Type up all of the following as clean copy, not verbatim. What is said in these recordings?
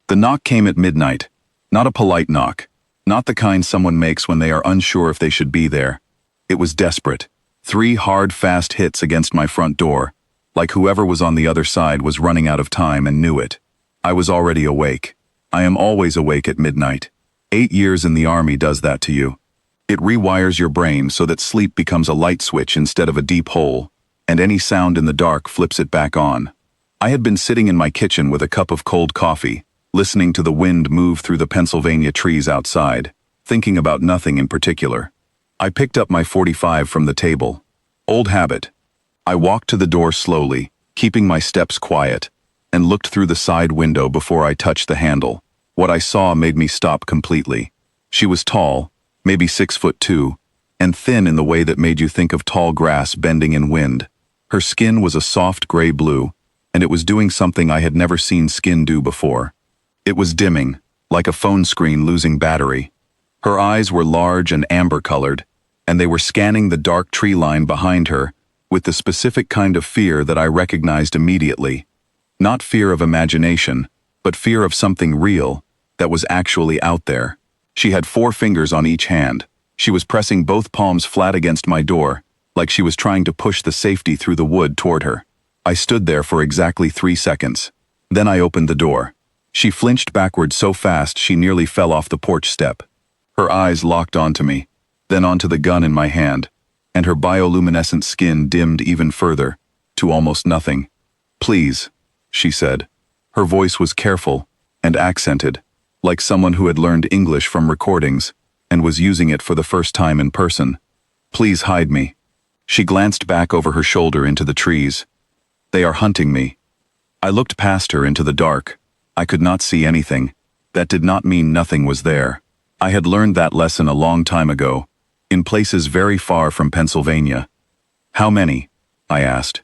The knock came at midnight. Not a polite knock. Not the kind someone makes when they are unsure if they should be there. It was desperate. 3 hard, fast hits against my front door, like whoever was on the other side was running out of time and knew it. I was already awake. I am always awake at midnight. 8 years in the army does that to you. It rewires your brain so that sleep becomes a light switch instead of a deep hole, and any sound in the dark flips it back on. I had been sitting in my kitchen with a cup of cold coffee, listening to the wind move through the Pennsylvania trees outside, thinking about nothing in particular. I picked up my .45 from the table. Old habit. I walked to the door slowly, keeping my steps quiet, and looked through the side window before I touched the handle. What I saw made me stop completely. She was tall, maybe 6'2", and thin in the way that made you think of tall grass bending in wind. Her skin was a soft gray blue, and it was doing something I had never seen skin do before. It was dimming, like a phone screen losing battery. Her eyes were large and amber-colored, and they were scanning the dark tree line behind her with the specific kind of fear that I recognized immediately. Not fear of imagination, but fear of something real that was actually out there. She had 4 fingers on each hand. She was pressing both palms flat against my door, like she was trying to push the safety through the wood toward her. I stood there for exactly 3 seconds. Then I opened the door. She flinched backward so fast she nearly fell off the porch step. Her eyes locked onto me, then onto the gun in my hand, and her bioluminescent skin dimmed even further, to almost nothing. "Please," she said. Her voice was careful and accented, like someone who had learned English from recordings and was using it for the first time in person. "Please hide me." She glanced back over her shoulder into the trees. "They are hunting me." I looked past her into the dark. I could not see anything. That did not mean nothing was there. I had learned that lesson a long time ago, in places very far from Pennsylvania. "How many?" I asked.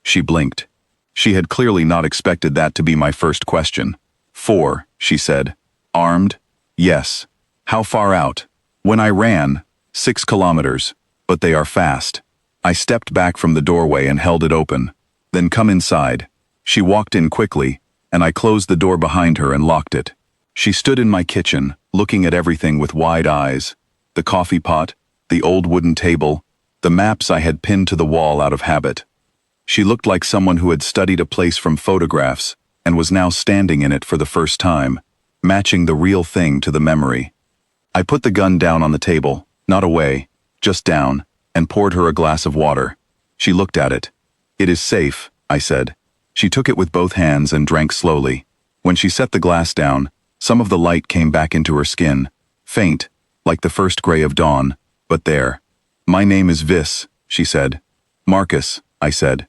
She blinked. She had clearly not expected that to be my first question. "4, she said. "Armed?" "Yes." "How far out?" "When I ran, 6 kilometers, but they are fast." I stepped back from the doorway and held it open. "Then come inside." She walked in quickly, and I closed the door behind her and locked it. She stood in my kitchen, looking at everything with wide eyes. The coffee pot, the old wooden table, the maps I had pinned to the wall out of habit. She looked like someone who had studied a place from photographs and was now standing in it for the first time, matching the real thing to the memory. I put the gun down on the table, not away, just down, and poured her a glass of water. She looked at it. "It is safe," I said. She took it with both hands and drank slowly. When she set the glass down, some of the light came back into her skin, faint, like the first gray of dawn, but there. "My name is Vis," she said. "Marcus," I said.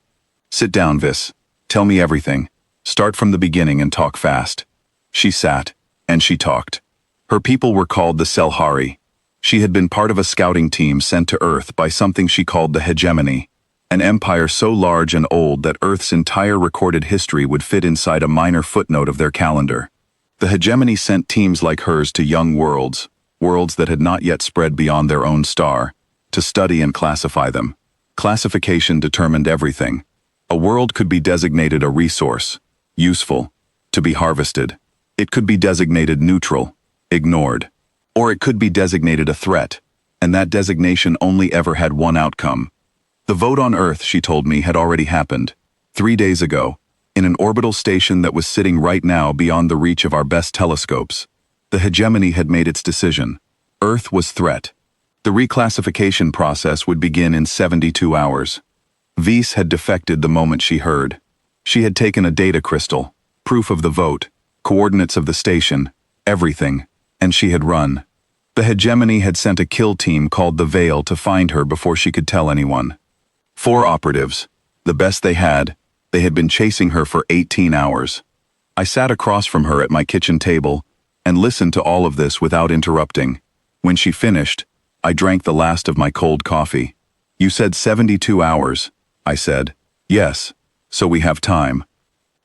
"Sit down, Vis. Tell me everything. Start from the beginning and talk fast." She sat, and she talked. Her people were called the Selhari. She had been part of a scouting team sent to Earth by something she called the hegemony, an empire so large and old that Earth's entire recorded history would fit inside a minor footnote of their calendar. The hegemony sent teams like hers to young worlds, worlds that had not yet spread beyond their own star, to study and classify them. Classification determined everything. A world could be designated a resource, useful, to be harvested. It could be designated neutral, ignored. Or it could be designated a threat, and that designation only ever had one outcome. The vote on Earth, she told me, had already happened, 3 days ago, in an orbital station that was sitting right now beyond the reach of our best telescopes. The hegemony had made its decision. Earth was threat. The reclassification process would begin in 72 hours. Vis had defected the moment she heard. She had taken a data crystal, proof of the vote, coordinates of the station, everything, and she had run. The hegemony had sent a kill team called the Veil to find her before she could tell anyone. 4 operatives, the best they had been chasing her for 18 hours. I sat across from her at my kitchen table and listened to all of this without interrupting. When she finished, I drank the last of my cold coffee. "You said 72 hours, I said. "Yes, so we have time."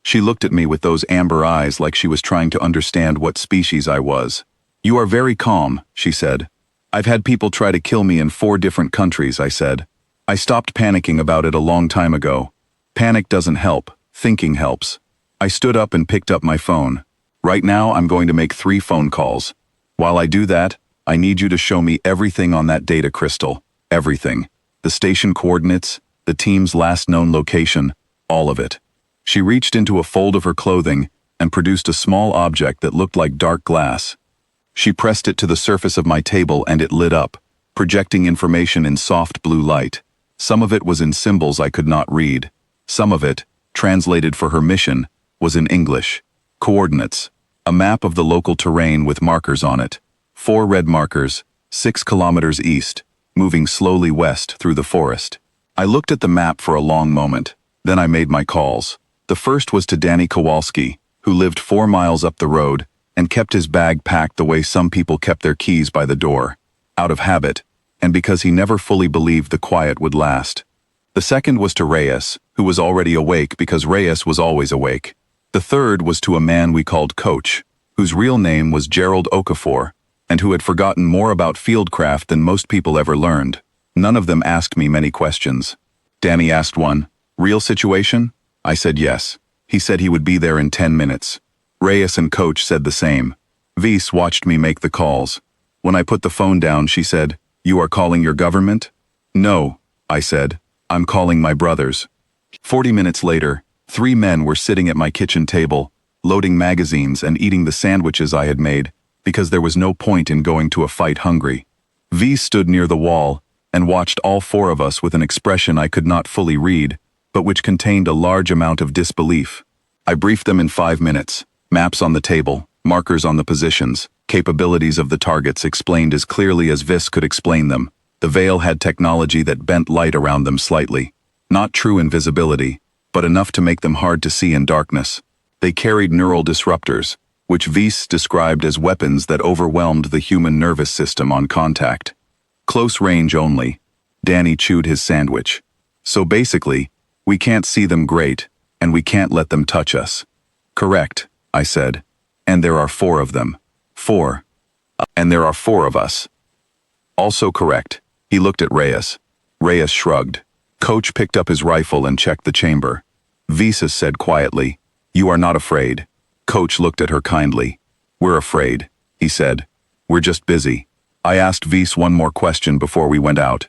She looked at me with those amber eyes like she was trying to understand what species I was. "You are very calm," she said. "I've had people try to kill me in 4 different countries," I said. "I stopped panicking about it a long time ago. Panic doesn't help, thinking helps." I stood up and picked up my phone. Right now, I'm going to make 3 phone calls. While I do that, I need you to show me everything on that data crystal. Everything. The station coordinates, the team's last known location, all of it. She reached into a fold of her clothing and produced a small object that looked like dark glass. She pressed it to the surface of my table and it lit up, projecting information in soft blue light. Some of it was in symbols I could not read. Some of it, translated for her mission, was in English. Coordinates. A map of the local terrain with markers on it. 4 red markers, 6 kilometers east, moving slowly west through the forest. I looked at the map for a long moment. Then I made my calls. The first was to Danny Kowalski, who lived 4 miles up the road and kept his bag packed the way some people kept their keys by the door, out of habit, and because he never fully believed the quiet would last. The second was to Reyes, who was already awake because Reyes was always awake. The third was to a man we called Coach, whose real name was Gerald Okafor, and who had forgotten more about fieldcraft than most people ever learned. None of them asked me many questions. Danny asked one, "Real situation?" I said yes. He said he would be there in 10 minutes. Reyes and Coach said the same. Vise watched me make the calls. When I put the phone down, she said, "You are calling your government?" "No," I said. "I'm calling my brothers." 40 minutes later, 3 men were sitting at my kitchen table, loading magazines and eating the sandwiches I had made, because there was no point in going to a fight hungry. Vise stood near the wall and watched all 4 of us with an expression I could not fully read, but which contained a large amount of disbelief. I briefed them in 5 minutes. Maps on the table, markers on the positions, capabilities of the targets explained as clearly as Vis could explain them. The veil had technology that bent light around them slightly. Not true invisibility, but enough to make them hard to see in darkness. They carried neural disruptors, which Vise described as weapons that overwhelmed the human nervous system on contact. Close range only. Danny chewed his sandwich. So basically, we can't see them great, and we can't let them touch us. Correct, I said. And there are 4 of them. 4. And there are 4 of us. Also correct. He looked at Reyes. Reyes shrugged. Coach picked up his rifle and checked the chamber. Visa said quietly, "You are not afraid." Coach looked at her kindly. "We're afraid," he said. "We're just busy." I asked Vise one more question before we went out.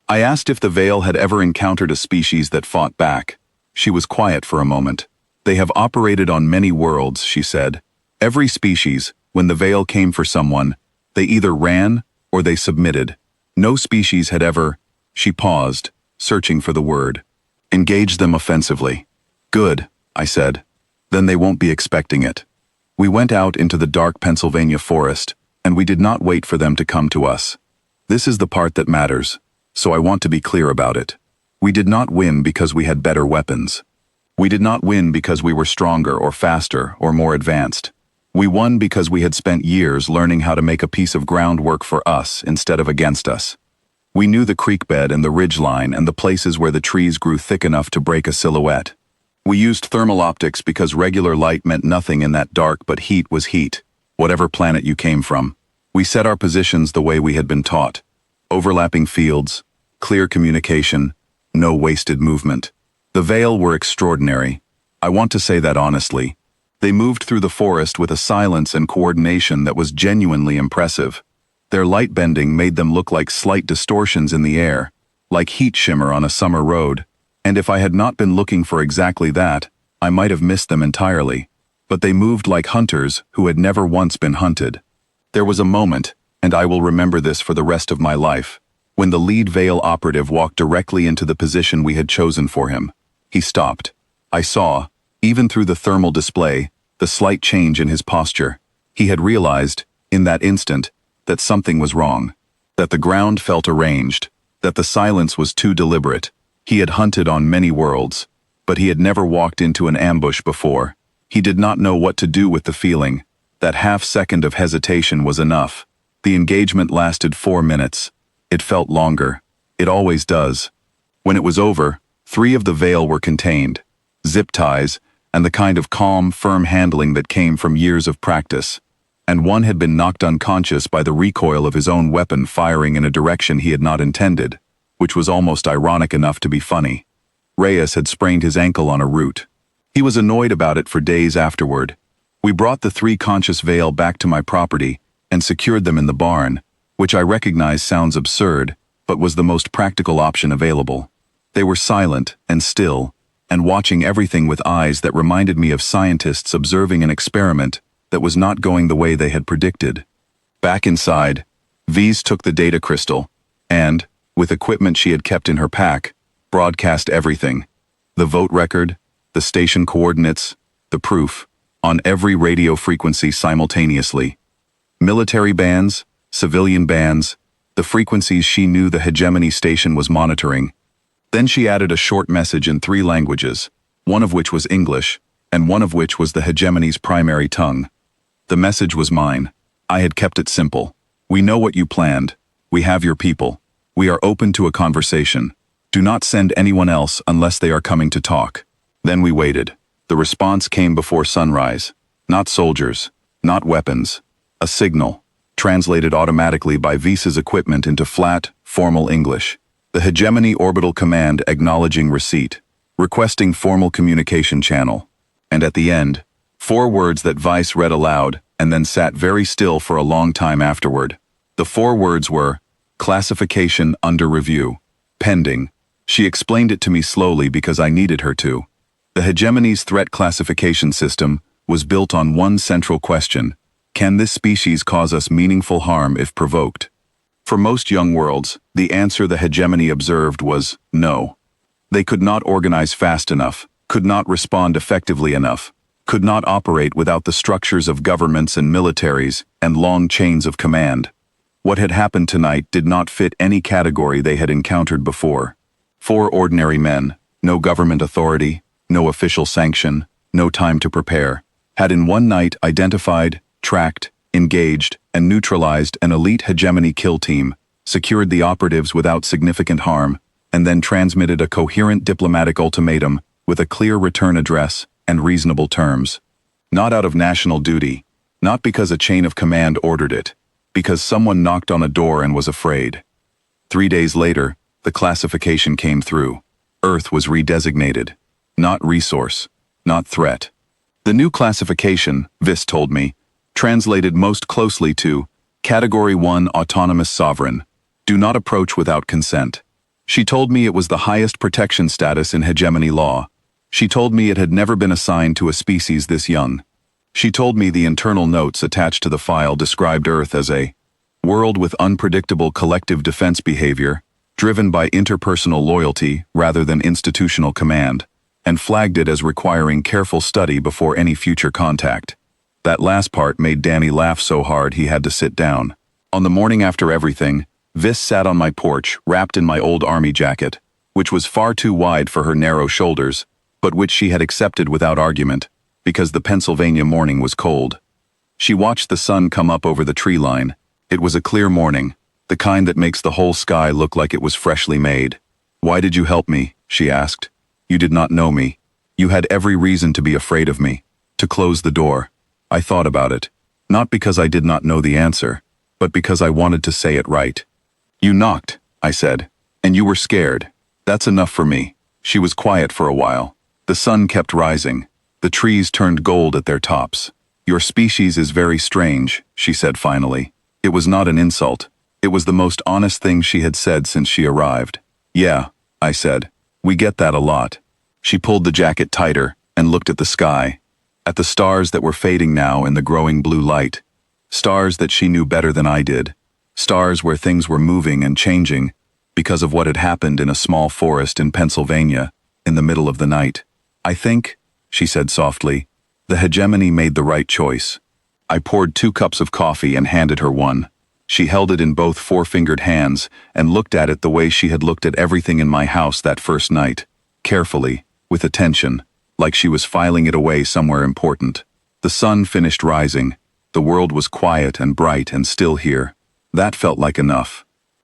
I asked if the Veil had ever encountered a species that fought back. She was quiet for a moment. "They have operated on many worlds," she said. "Every species, when the Veil came for someone, they either ran or they submitted. No species had ever—" She paused, searching for the word. "Engaged them offensively." "Good," I said. "Then they won't be expecting it." We went out into the dark Pennsylvania forest, and we did not wait for them to come to us. This is the part that matters, so I want to be clear about it. We did not win because we had better weapons. We did not win because we were stronger or faster or more advanced. We won because we had spent years learning how to make a piece of ground work for us instead of against us. We knew the creek bed and the ridge line and the places where the trees grew thick enough to break a silhouette. We used thermal optics because regular light meant nothing in that dark, but heat was heat, whatever planet you came from. We set our positions the way we had been taught. Overlapping fields, clear communication, no wasted movement. The Veil were extraordinary. I want to say that honestly. They moved through the forest with a silence and coordination that was genuinely impressive. Their light bending made them look like slight distortions in the air, like heat shimmer on a summer road. And if I had not been looking for exactly that, I might have missed them entirely. But they moved like hunters who had never once been hunted. There was a moment, and I will remember this for the rest of my life, when the lead Veil operative walked directly into the position we had chosen for him. He stopped. I saw, even through the thermal display, the slight change in his posture. He had realized, in that instant, that something was wrong, that the ground felt arranged, that the silence was too deliberate. He had hunted on many worlds, but he had never walked into an ambush before. He did not know what to do with the feeling. That half-second of hesitation was enough. The engagement lasted 4 minutes. It felt longer. It always does. When it was over, 3 of the Veil were contained. Zip ties, and the kind of calm, firm handling that came from years of practice. And one had been knocked unconscious by the recoil of his own weapon firing in a direction he had not intended, which was almost ironic enough to be funny. Reyes had sprained his ankle on a root. He was annoyed about it for days afterward. We brought the 3 conscious veil back to my property and secured them in the barn, which I recognize sounds absurd, but was the most practical option available. They were silent and still, and watching everything with eyes that reminded me of scientists observing an experiment that was not going the way they had predicted. Back inside, V's took the data crystal and, with equipment she had kept in her pack, broadcast everything. The vote record, the station coordinates, the proof, on every radio frequency simultaneously. Military bands, civilian bands, the frequencies she knew the hegemony station was monitoring. Then she added a short message in 3 languages, one of which was English, and one of which was the hegemony's primary tongue. The message was mine. I had kept it simple. We know what you planned. We have your people. We are open to a conversation. Do not send anyone else unless they are coming to talk. Then we waited. The response came before sunrise. Not soldiers, not weapons. A signal, translated automatically by Visa's equipment into flat, formal English. The hegemony orbital command acknowledging receipt, requesting formal communication channel. And at the end, 4 words that Vice read aloud and then sat very still for a long time afterward. The 4 words were, classification under review, pending. She explained it to me slowly because I needed her to. The hegemony's threat classification system was built on one central question: can this species cause us meaningful harm if provoked? For most young worlds, the answer the hegemony observed was no. They could not organize fast enough, could not respond effectively enough, could not operate without the structures of governments and militaries and long chains of command. What had happened tonight did not fit any category they had encountered before. 4 ordinary men, no government authority, no official sanction, no time to prepare, had in one night identified, tracked, engaged, and neutralized an elite hegemony kill team, secured the operatives without significant harm, and then transmitted a coherent diplomatic ultimatum with a clear return address and reasonable terms. Not out of national duty, not because a chain of command ordered it, because someone knocked on a door and was afraid. 3 days later, the classification came through. Earth was redesignated. Not resource, not threat. The new classification, Vis told me, translated most closely to Category 1 Autonomous Sovereign. Do not approach without consent. She told me it was the highest protection status in hegemony law. She told me it had never been assigned to a species this young. She told me the internal notes attached to the file described Earth as a world with unpredictable collective defense behavior, driven by interpersonal loyalty rather than institutional command, and flagged it as requiring careful study before any future contact. That last part made Danny laugh so hard he had to sit down. On the morning after everything, Vis sat on my porch, wrapped in my old army jacket, which was far too wide for her narrow shoulders, but which she had accepted without argument, because the Pennsylvania morning was cold. She watched the sun come up over the tree line. It was a clear morning, the kind that makes the whole sky look like it was freshly made. "Why did you help me?" she asked. "You did not know me. You had every reason to be afraid of me, to close the door." I thought about it, not because I did not know the answer, but because I wanted to say it right. "You knocked," I said, "and you were scared. That's enough for me." She was quiet for a while. The sun kept rising. The trees turned gold at their tops. "Your species is very strange," she said finally. It was not an insult. It was the most honest thing she had said since she arrived. "Yeah," I said. "We get that a lot." She pulled the jacket tighter and looked at the sky, at the stars that were fading now in the growing blue light. Stars that she knew better than I did. Stars where things were moving and changing because of what had happened in a small forest in Pennsylvania in the middle of the night. "I think," she said softly, "the hegemony made the right choice." I poured 2 cups of coffee and handed her one. She held it in both 4-fingered hands and looked at it the way she had looked at everything in my house that first night, carefully, with attention, like she was filing it away somewhere important. The sun finished rising. The world was quiet and bright and still here. That felt like enough.